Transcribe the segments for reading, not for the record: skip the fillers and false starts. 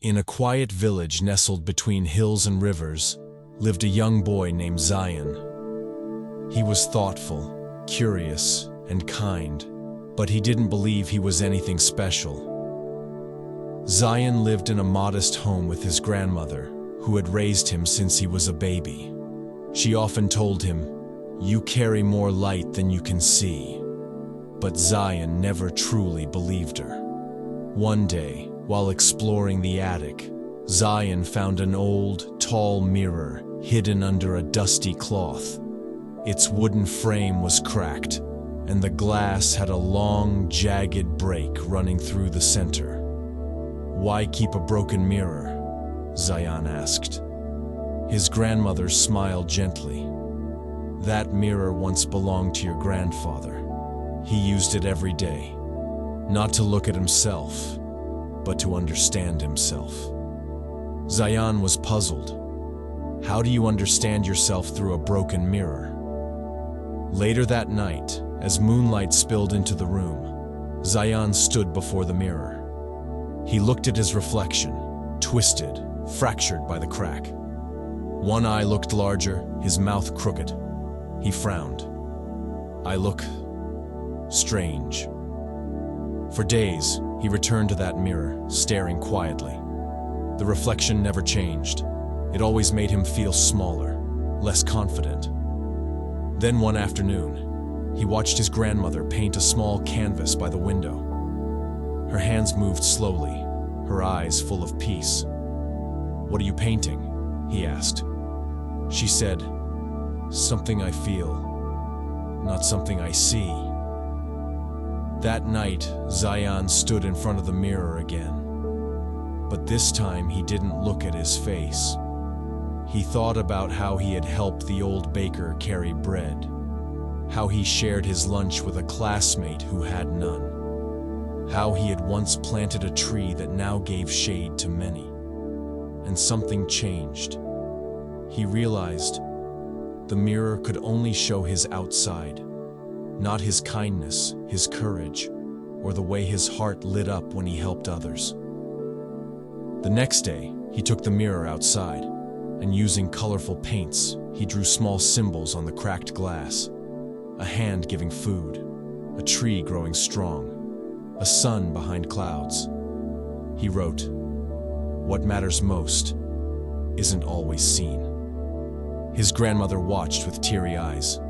In a quiet village nestled between hills and rivers, lived a young boy named Zayan. He was thoughtful, curious, and kind, but he didn't believe he was anything special. Zayan lived in a modest home with his grandmother, who had raised him since he was a baby. She often told him, "You carry more light than you can see." But Zayan never truly believed her. One day, while exploring the attic, Zayan found an old, tall mirror hidden under a dusty cloth. Its wooden frame was cracked, and the glass had a long, jagged break running through the center. "Why keep a broken mirror?" Zayan asked. His grandmother smiled gently. "That mirror once belonged to your grandfather. He used it every day, not to look at himself, but to understand himself." Zayan was puzzled. How do you understand yourself through a broken mirror? Later that night, as moonlight spilled into the room, Zayan stood before the mirror. He looked at his reflection, twisted, fractured by the crack. One eye looked larger, his mouth crooked. He frowned. "I look strange." For days, he returned to that mirror, staring quietly. The reflection never changed. It always made him feel smaller, less confident. Then one afternoon, he watched his grandmother paint a small canvas by the window. Her hands moved slowly, her eyes full of peace. "What are you painting?" he asked. She said, "Something I feel, not something I see." That night, Zayan stood in front of the mirror again. But this time he didn't look at his face. He thought about how he had helped the old baker carry bread, how he shared his lunch with a classmate who had none, how he had once planted a tree that now gave shade to many. And something changed. He realized the mirror could only show his outside, not his kindness, his courage, or the way his heart lit up when he helped others. The next day, he took the mirror outside, and using colorful paints, he drew small symbols on the cracked glass. A hand giving food, a tree growing strong, a sun behind clouds. He wrote, "What matters most isn't always seen." His grandmother watched with teary eyes.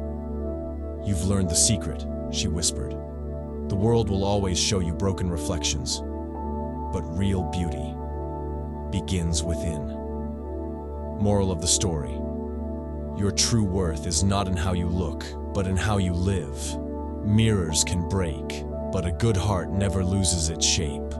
"You've learned the secret," she whispered. "The world will always show you broken reflections, but real beauty begins within." Moral of the story: your true worth is not in how you look, but in how you live. Mirrors can break, but a good heart never loses its shape.